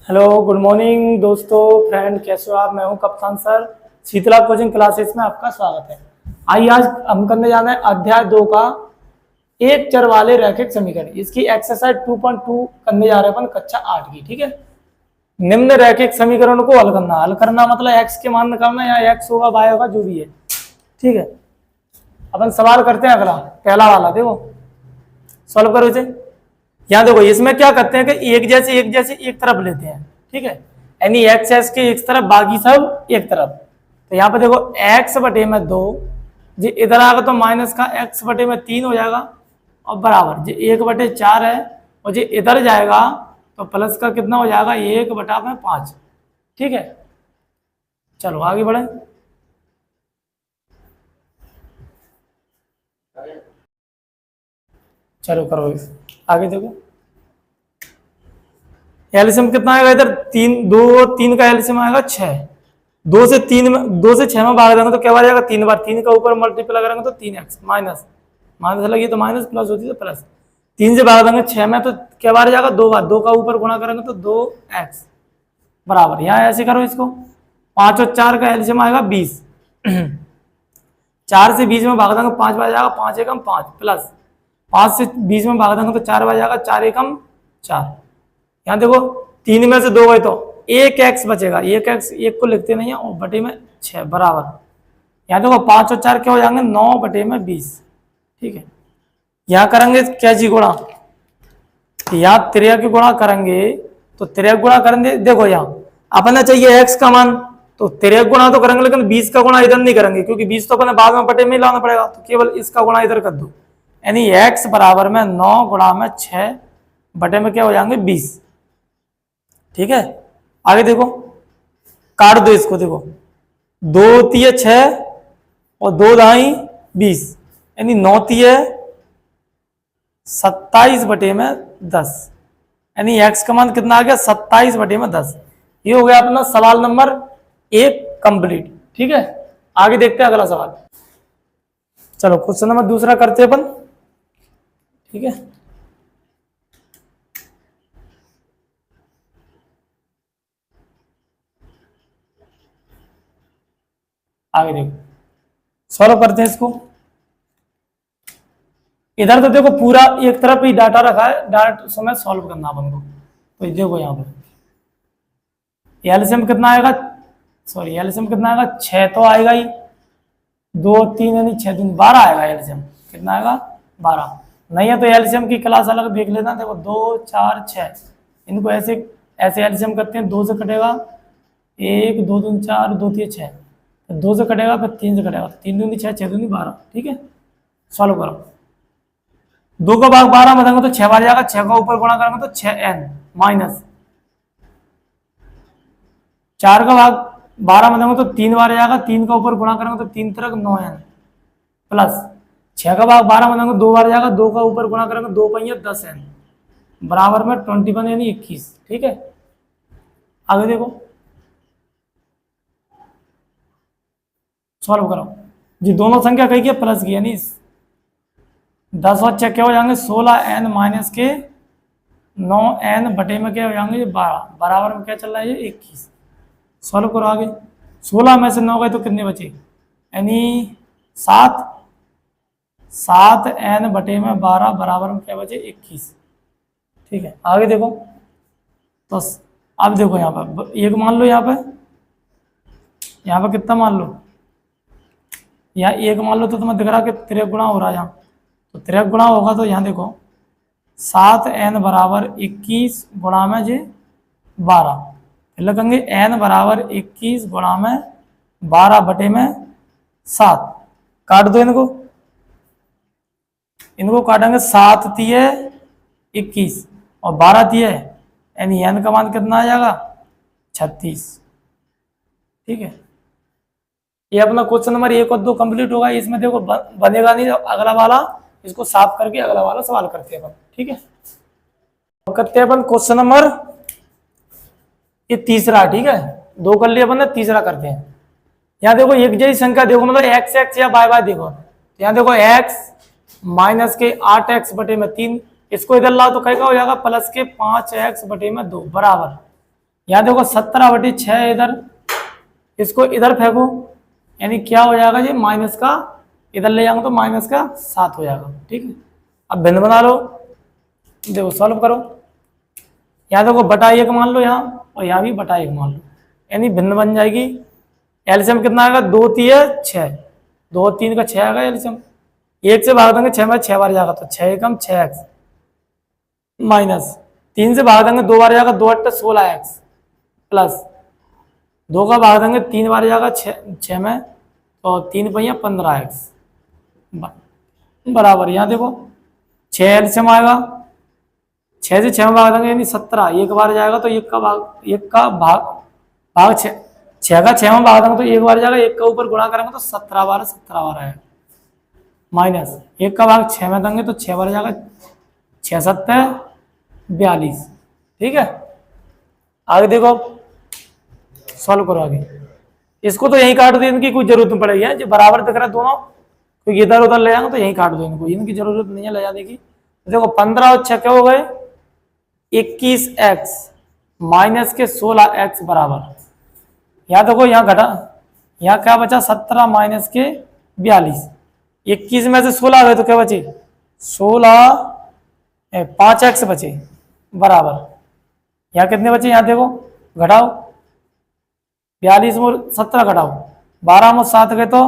Hello good morning दोस्तों friend, कैसे हो आप। मैं हूं कप्तान सर। शीतला कोचिंग क्लासेस में आपका स्वागत है। आइए आज हम करने जाना है अध्याय 2 का एक चर वाले रैखिक समीकरण। इसकी एक्सरसाइज 2.2 करने जा रहे हैं अपन कक्षा 8 की। ठीक है। निम्न रैखिक समीकरण को हल करना मतलब एक्स के मान निकालना या एक्स होगा वाई होगा जो भी है। ठीक है। अपन सवाल करते हैं अगला पहला वाला, देखो सॉल्व करो इसे। यहाँ देखो इसमें क्या करते हैं कि एक जैसे एक तरफ लेते हैं। ठीक है। यानी एक्स एक्स के एक तरफ बाकी सब एक तरफ। तो यहाँ पे देखो एक्स बटे में 2, जी इधर आएगा तो माइनस का एक्स बटे में 3 हो जाएगा और बराबर जी 1/4 है। और जी इधर जाएगा तो प्लस का कितना हो जाएगा 1/5। ठीक है। चलो आगे बढ़े। चलो करो आगे देखो। एलसीएम कितना आएगा इधर 3, 2 और 3 का एलसीएम आएगा 6। 2 से 6 में भाग देंगे तो क्या बार जाएगा 3 बार। 3 का ऊपर मल्टीप्लाई करेंगे तो 3x माइनस माइनस लगी तो माइनस, प्लस होती तो प्लस। 3 से भाग देंगे 6 में तो क्या बार जाएगा 2 बार। 2 का ऊपर गुणा करेंगे तो 2x बराबर। यहाँ ऐसे करो इसको। 5 और 4 का एलसीएम आएगा 20। 4 से 20 में भाग देंगे 5 बार जाएगा 5 एकम 5 प्लस 5 से 20 में भाग देंगे तो 4 बार जाएगा 4 एकम 4। यहाँ देखो 3 में से 2 गए तो 1x बचेगा। 1x एक को लिखते नहीं है और बटे में 6 बराबर। यहाँ देखो 5 और 4 क्या हो जाएंगे 9 बटे में 20। ठीक है। यहाँ करेंगे क्या जी गुणा, यहाँ त्रिया की गुणा करेंगे तो त्रिया गुणा करेंगे। देखो यहाँ अपने चाहिए x का मान तो त्रिया गुणा तो करेंगे लेकिन 20 का गुणा इधर नहीं करेंगे क्योंकि 20 तो अपने बाद में बटे में लाना पड़ेगा। तो केवल इसका गुणा इधर कर दो। यानी x बराबर में 9 गुणा में 6 बटे में क्या हो जाएंगे 20। ठीक है। आगे देखो काट दो इसको। देखो 2 तिये 6 और 2 दाई 20 यानी 9 तिये 27 बटे में 10। यानी x का मान कितना आ गया 27 बटे में 10। ये हो गया अपना सवाल नंबर 1 कंप्लीट। ठीक है। आगे देखते हैं अगला सवाल। चलो क्वेश्चन नंबर दूसरा करते हैं अपन। ठीक है। आगे देखो सॉल्व करते हैं इसको। इधर तो देखो पूरा एक तरफ ही डाटा रखा है, डाटा समय सॉल्व करना अपन को। तो देखो यहाँ पर एलसीएम कितना आएगा, सॉरी एलसीएम कितना आएगा 6 तो आएगा ही। 2 3 यानी 6 दिन 12 आएगा एलसीएम। कितना आएगा 12। नहीं है तो एलसीएम की क्लास अलग देख लेना। देखो 2 4 6 इनको ऐसे ऐसे एलसीएम करते हैं। 2 से कटेगा 1 2 दूनी 4 2 3 6, 2 से कटेगा फिर 3 से कटेगा 3 दूनी 6 6 दूनी 12। ठीक है। सॉल्व करो। 2 का भाग 12 में देंगे तो 6 बार जाएगा। 6 का ऊपर गुणा करेंगे तो 6n माइनस 4 का भाग 12 में देंगे तो 3 बार जाएगा। 3 का ऊपर गुणा करेंगे तो 3 तरह 9n प्लस 6 का भाग 12 में देंगे 2 बार जाएगा। 2 का ऊपर गुणा करेंगे 2 पहिए 10n बराबर में 21 यानी 21। ठीक है। आगे देखो सॉल्व करो जी। दोनों संख्या कही है प्लस की यानी 10 और 6 क्या हो जाएंगे 16n माइनस के 9n बटे में क्या हो जाएंगे 12 बराबर में क्या चल रहा है ये 21। सॉल्व करो आगे। 16 में से 9 गए तो कितने बचे यानी 7 7n बटे में 12 बराबर में क्या बचे 21। ठीक है। आगे देखो तो अब देखो यहाँ पर एक मान लो। यहाँ पर कितना मान लो, यहाँ एक मान लो तो तुम्हें दिख रहा कि त्रिक गुणा हो रहा है यहाँ। तो त्रिक गुणा होगा तो यहाँ देखो 7n बराबर 21 गुणा में जे 12 फिर लगेंगे n बराबर 21 गुणा में 12 बटे में 7। काट दो इनको काटेंगे 7 तिये 21 और 12 तिये यानी n का मान कितना आ जाएगा 36। ठीक है। ये अपना क्वेश्चन नंबर 1 और 2 कंप्लीट होगा। इसमें देखो बनेगा नहीं अगला वाला, इसको साफ करके अगला वाला सवाल करते हैं अपन। ठीक है। तो करते हैं अपन क्वेश्चन नंबर ये तीसरा। ठीक है। 2 कर लिए अपन ने, तीसरा करते हैं। यहाँ देखो एक जैसी संख्या देखो मतलब एक्स एक्स या बाय बाय देखो। यहाँ देखो x माइनस के 8x बटे में 3, इसको इधर लाओ तो क्या हो जाएगा प्लस के 5x बटे में 2 बराबर। यहाँ देखो 17/6 इधर, इसको इधर फेंको, यानी क्या हो जाएगा जी, माइनस का, इधर ले जाऊंगा तो माइनस का 7 हो जाएगा। ठीक है, अब भिन्न बना लो, देखो सॉल्व करो। यहाँ देखो बटा 1 मान लो यहाँ, और यहाँ भी बटा 1 मान लो, यानी भिन्न बन जाएगी। एलसीएम कितना आएगा, 2 3 6, 2 3 का 6 आएगा एलसीएम। 1 से भाग देंगे 6 में 6 बार जाएगा, तो 6 एकम 6x माइनस 3 से भाग देंगे 2 बार जाएगा, 2 8 16x प्लस 2 का भाग देंगे 3 बार जाएगा 6 में, तो 3 पहिया 15x बराबर। यहाँ देखो 6 एलसीएम आएगा, 6 से 6 में भाग देंगे यानी 17, एक बार जाएगा तो एक का भाग भाग 6, 6 का 6 में भाग देंगे तो एक बार जाएगा, एक का ऊपर गुणा करेंगे तो 17 बार आएगा, माइनस एक का भाग 6 में देंगे तो 6 बार जाएगा, 6 7 42। ठीक है, आगे देखो, सॉल्व करो आगे। इसको तो यही काट दो, इनकी कोई जरूरत नहीं पड़ेगी, जो बराबर दिख रहा है दोनों, क्योंकि इधर उधर ले जाएंगे तो यही काट दो इनको, इनकी जरूरत नहीं है ले जाने की। देखो 15 और 6 क्या हो गए, 21x माइनस के 16x बराबर। यहाँ देखो यहाँ घटा, यहाँ क्या बचा, 17 माइनस के 42, 21 में से 16 आ गए तो क्या बचे, 5x बचे बराबर। यहाँ कितने बचे, यहाँ देखो घटाओ, 42 में 17 घटाओ, 12 में 7 गए तो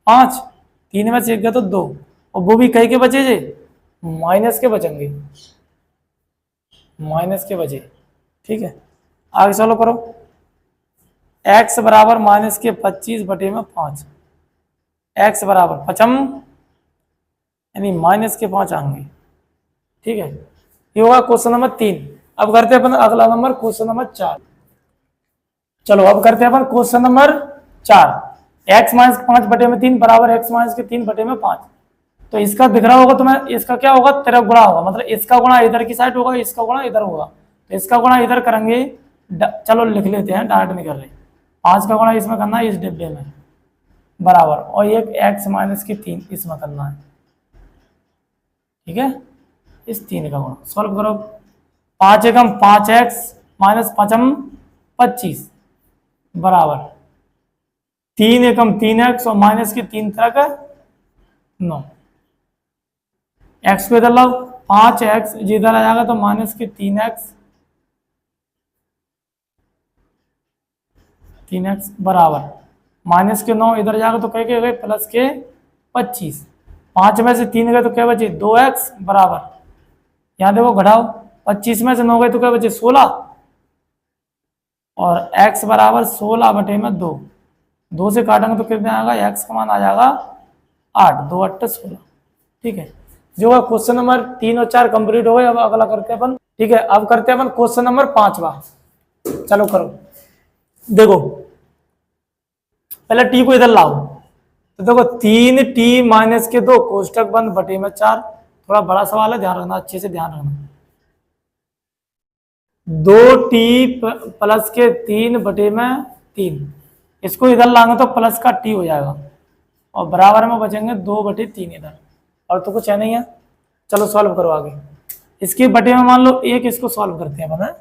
5, 3 में से 1 गए तो 2, और वो भी कई के बचे जे, माइनस के बचेंगे, माइनस के बचे। ठीक है, आगे चलो करो। x बराबर माइनस के 25/5, x बराबर 5 यानी माइनस के 5 आएंगे। ठीक है, ये होगा क्वेश्चन नंबर 3। अब करते हैं अपन अगला नंबर, क्वेश्चन नंबर 4। चलो अब करते हैं अपन क्वेश्चन नंबर 4। x माइनस 5/3 बराबर x माइनस के 3/5। तो इसका दिख रहा होगा तुम्हें, इसका क्या होगा, तिरक गुणा होगा, मतलब इसका गुणा इधर की साइड होगा, इसका गुणा इधर होगा, तो इसका गुणा इधर करेंगे। चलो लिख लेते हैं, डायरेक्ट नहीं कर रहे। 5 का गुणा इसमें करना है, इस डिब्बे में बराबर, और एक x माइनस की 3 इसमें करना है। ठीक है, इस 3 का गुणा सॉल्व करो। 5 एकम 5x माइनस 5m 25 बराबर 3 एकम 3x और माइनस की 3 तरह 9। x को इधर लाओ, 5x जिधर आ जाएगा तो माइनस की 3x बराबर माइनस के 9 इधर जाएगा तो क्या गए, प्लस के 25। 5 में से 3 गए तो क्या बचे, 2x बराबर। यहाँ देखो घटाओ, 25 में से 9 गए तो क्या बचे, 16, और x बराबर 16/2। 2 से काटेंगे तो कितने आएगा, x का मान आ जाएगा 8, 2 8 16। ठीक है, जो है क्वेश्चन नंबर 3 और 4 कंप्लीट हो गए। अब अगला करते हैं अपन। ठीक है, अब करते हैं अपन क्वेश्चन नंबर 5वां। चलो करो, देखो पहले t को इधर लाओ, तो देखो 3t माइनस के 2 कोष्टक बंद बटे में 4। थोड़ा बड़ा सवाल है, ध्यान रखना, अच्छे से ध्यान रखना। 2t प्लस के 3 बटे में 3, इसको इधर लाएंगे तो प्लस का t हो जाएगा, और बराबर में बचेंगे 2/3 इधर, और तो कुछ है नहीं है। चलो सॉल्व करो आगे। इसके बटे में मान लो 1, इसको सॉल्व करते हैं अपन।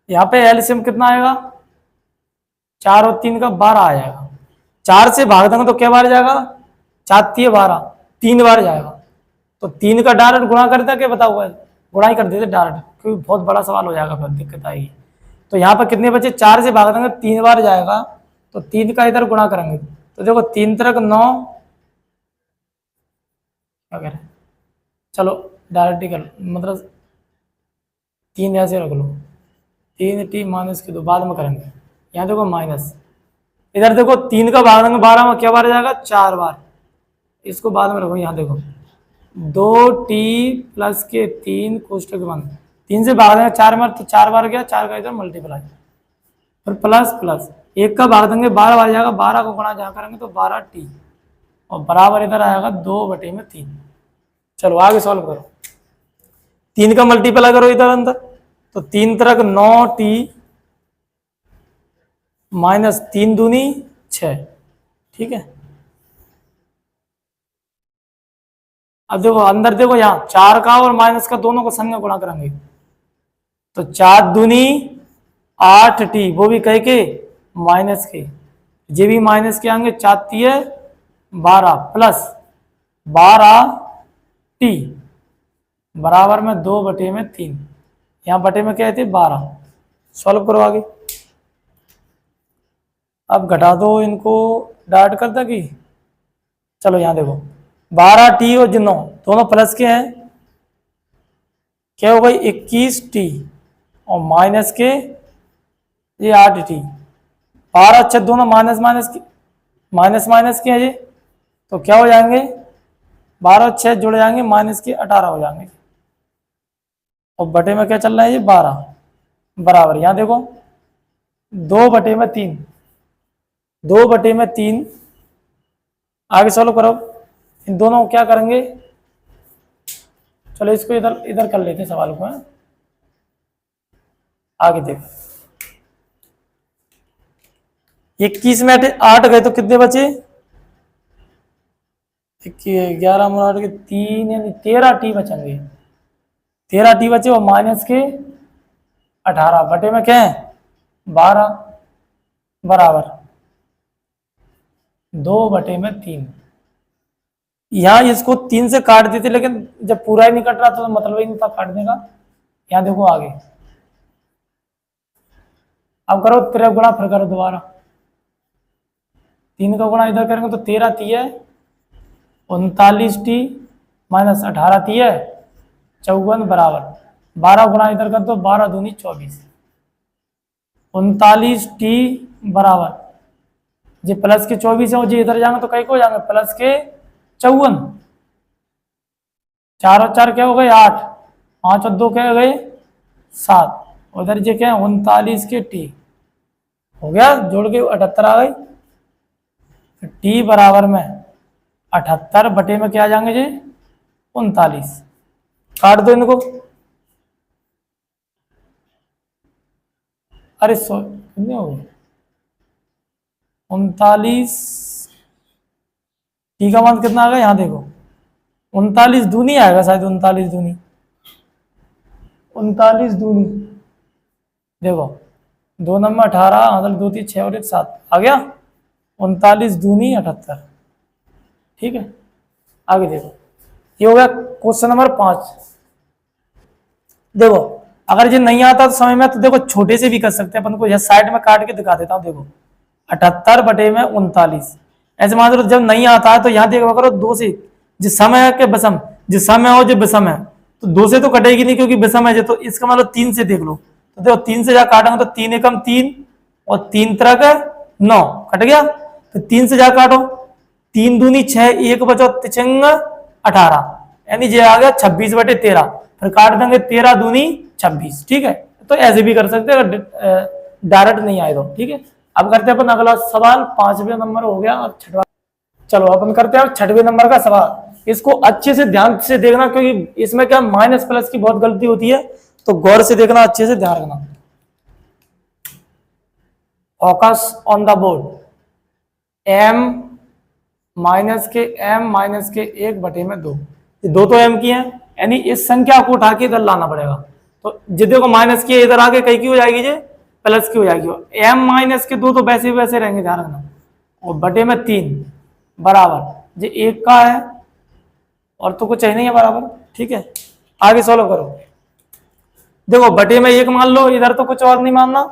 यहाँ पे एलसीएम कितना आएगा, 4 और 3 का 12 आ जाएगा। 4 से भाग देंगे तो क्या बार जाएगा, 4 3 12, 3 बार जाएगा। तो 3 का डायरेक्ट गुणा करते क्या बताओ, गुणा ही कर देते डायरेक्ट, क्योंकि बहुत बड़ा सवाल हो जाएगा, फिर दिक्कत आएगी। तो यहाँ पर कितने बचे, 4 से भाग देंगे 3 बार जाएगा, तो 3 का इधर गुणा करेंगे तो देखो 3 तरक 9, क्या करें, चलो डायरेक्ट ही कर, मतलब 3 ऐसे रख लो, 3t माइनस के 2 बाद में करेंगे। यहाँ देखो माइनस, इधर देखो 3 का भाग देंगे 12 में क्या बार जाएगा, 4 बार, इसको बाद में रखो। यहाँ देखो 2t प्लस के 3 कोष्टक बंद, 3 से भाग देंगे 4 बार तो 4 बार गया, 4 का इधर मल्टीप्लाई, फिर प्लस प्लस 1 का भाग देंगे 12 बार जाएगा, 12 को गुणा जहाँ करेंगे तो 12t, और बराबर इधर आएगा 2/3। चलो आगे सॉल्व करो। 3 का मल्टीप्लाई करो इधर अंदर, तो 3 तरक 9t माइनस 3 दूनी 6। ठीक है, अब देखो अंदर देखो, यहाँ 4 का और माइनस का दोनों को संग में गुणा करेंगे तो 4 दूनी 8t, वो भी कह के माइनस के, ये भी माइनस के आएंगे, 4 तिये 12 प्लस 12t बराबर में 2/3। यहाँ बटे में क्या है 12। सॉल्व करो आगे। अब घटा दो इनको, डाट कर कि चलो यहाँ देखो 12t और 9 दोनों प्लस के हैं, क्या हो गई 21t और माइनस के ये 8t। 12 अच्छे दोनों माइनस माइनस के, माइनस माइनस के हैं ये, तो क्या हो जाएंगे 12 6 जुड़ जाएंगे, माइनस के 18 हो जाएंगे। और बटे में क्या चल रहा है ये 12 बराबर, यहाँ देखो 2/3, 2/3। आगे सॉल्व करो, इन दोनों को क्या करेंगे, चलो इसको इधर इधर कर लेते हैं सवाल को, है? आगे देखो 21 में 8 गए तो कितने बचे, 11 में 8 के 3 यानी 13t बचेंगे, 13t बचे और माइनस के 18 बटे में क्या है 12 बराबर 2/3। यहाँ इसको 3 से काट देते, लेकिन जब पूरा ही नहीं कट रहा तो मतलब ही नहीं था काटने का। यहाँ देखो आगे, अब करो 13 गुणा, फिर करो दोबारा, 3 का गुणा इधर करेंगे तो 13 तिये 39t माइनस 18 तिये 54 बराबर 12 गुणा इधर कर दो, 12 दूनी 24, 39t बराबर ये प्लस के 24 है और ये इधर जाएंगे तो कई को हो जाएंगे प्लस के 54, 4 और 4 क्या हो गए 8, 5 और 2 क्या हो गए 7, उधर ये क्या है 39 के t हो गया, जोड़ के 78 आ गई। t बराबर में 78 बटे में क्या आ जाएंगे जी 39, काट दो इनको, अरे कितने हो गए 39, टी का मान कितना आ गया यहाँ देखो 39 दूनी आएगा शायद, 39 दूनी, 39 दूनी देखो 2 नंबर 18, मतलब 2 3 6 और 1 7 आ गया, 39 दूनी 78। ठीक है, आगे देखो ये हो गया क्वेश्चन नंबर 5। देखो अगर ये नहीं आता तो समय में तो देखो छोटे से भी कर सकते हैं अपन को, यह साइड में काट के दिखा देता हूँ। देखो 78 बटे में 39, ऐसे मान लो जब नहीं आता है तो यहाँ देखो करो 2 से, जिस समय के बसम, जिस समय हो जो विषम है तो 2 से तो कटेगी नहीं क्योंकि विषम है, तो इसका मतलब 3 से देख लो, तो देखो 3 से जा काटेंगे तो 3 एकम 3 और 3 तरह 9 कट गया, तो 3 से जा काटो, 3 दूनी 6, 1 बचो तिचंग 18, यानी ये आ गया 26/13, फिर काट देंगे 13 दूनी 26। ठीक है, तो ऐसे भी कर सकते हैं अगर डायरेक्ट नहीं आए तो। ठीक है, अब करते हैं अपन अगला सवाल, 5वें नंबर हो गया और 6वां। चलो अपन करते हैं 6वें नंबर का सवाल। इसको अच्छे से ध्यान से देखना क्योंकि इसमें क्या माइनस प्लस की बहुत गलती होती है, तो गौर से देखना, अच्छे से ध्यान रखना। Focus on the board, m minus के 1 बटे में 2, ये 2 तो m की हैं, यानी इस संख्या को उठा के इधर लाना पड़ेगा, तो जिद्दे को माइनस की इधर आके कई की हो जाएगी, जे प्लस की हो जाएगी, m माइनस के 2 तो वैसे वैसे रहेंगे, ध्यान रखना, और बटे में 3 बराबर ये 1 का है और तो कुछ है नहीं है बराबर। ठीक है, आगे सॉल्व करो। देखो बटे में 1 मान लो, इधर तो कुछ और नहीं मानना,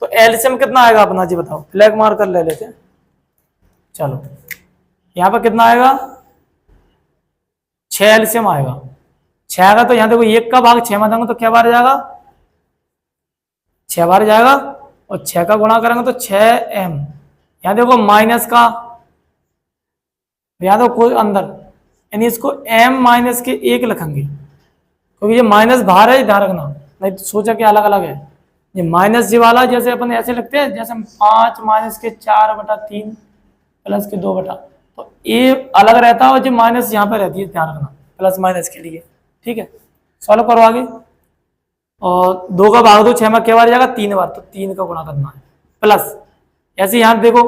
तो एलसीएम कितना आएगा अपना जी बताओ, फ्लैग मार कर ले लेते हैं। चलो यहाँ पर कितना आएगा 6 एलसीएम आएगा, 6 आएगा, तो यहाँ देखो 1 का भाग 6 में देंगे तो क्या बार जाएगा 6 बार जाएगा, और 6 का गुणा करेंगे तो 6m, यहाँ देखो माइनस का, यहाँ देखो कोई अंदर, यानी इसको m माइनस के 1 लिखेंगे क्योंकि ये माइनस बाहर है, ध्यान रखना, नहीं तो सोचा कि अलग अलग है। ये माइनस जी वाला जैसे अपन ऐसे लिखते हैं, जैसे 5 माइनस के 4/3 प्लस के 2 बटा, तो ये अलग रहता है और जो माइनस यहाँ पे रहती है, ध्यान रखना प्लस माइनस के लिए। ठीक है, सॉल्व करो आगे, और 2 का भाग दो 6 में क्या बार जाएगा 3 बार, तो 3 का गुणा करना है प्लस, ऐसे यहाँ देखो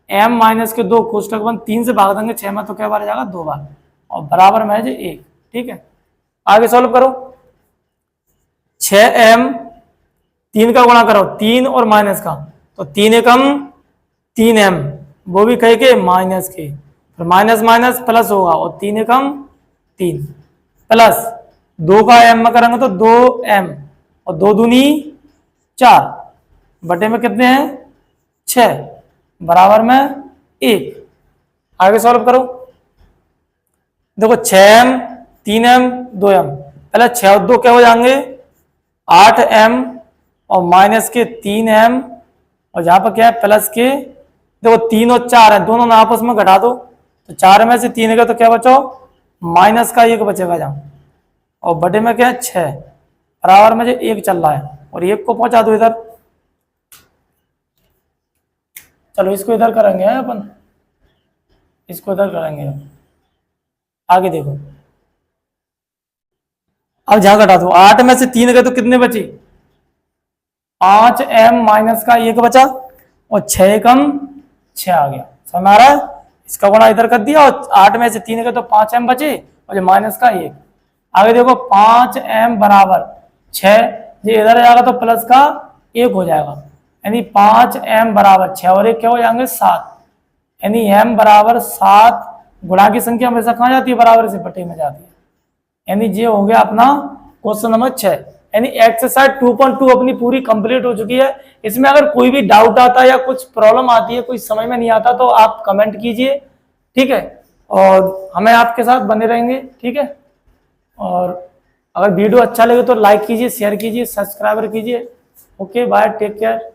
m माइनस के 2 कोष्टक बंद, 3 से भाग देंगे 6 में तो क्या बार जाएगा 2 बार, और बराबर में है 1। ठीक है, आगे सॉल्व करो, 6m, 3 का गुणा करो 3 और माइनस का, तो 3 एकम 3m, वो भी कह के माइनस के, फिर माइनस माइनस प्लस होगा और 3 एकम 3 प्लस 2 का m में करेंगे तो 2m और 2 दूनी 4 बटे में कितने हैं 6 बराबर में 1। आगे सॉल्व करो, देखो 6m 3m 2m, पहले 6 और 2 क्या हो जाएंगे 8m और माइनस के 3m और यहाँ पर क्या है प्लस के, देखो 3 और 4 है दोनों ना आपस में घटा दो, तो 4 में से 3 का तो क्या बचाओ माइनस का 1 बचेगा जहाँ, और बटे में क्या है 6 बराबर में 1 चल रहा है और 1 को पहुंचा दो इधर। चलो इसको इधर करेंगे अपन, इसको इधर करेंगे। आगे देखो, अब जहां घटा दो 8 में से 3 गए तो कितने बचे 5m माइनस का 1 बचा और 6 कम 6 आ गया, समझ में आ रहा है। इसका गुणा इधर कर दिया और 8 में से 3 गए तो 5m बचे और जो माइनस का 1। आगे देखो 5m बराबर 6, ये इधर जाएगा तो प्लस का 1 हो जाएगा, यानी 5m बराबर 6 और 1 क्या हो जाएंगे 7, यानी m बराबर 7। गुणा की संख्या हमेशा कहाँ जाती है बराबर से बटे में जाती है, यानी ये हो गया अपना क्वेश्चन नंबर 6, यानी एक्सरसाइज 2.2 अपनी पूरी कंप्लीट हो चुकी है। इसमें अगर कोई भी डाउट आता है या कुछ प्रॉब्लम आती है, कोई समझ में नहीं आता तो आप कमेंट कीजिए, ठीक है, और हमें आपके साथ बने रहेंगे, ठीक है। और अगर वीडियो अच्छा लगे तो लाइक कीजिए, शेयर कीजिए, सब्सक्राइबर कीजिए। Okay bye, take care.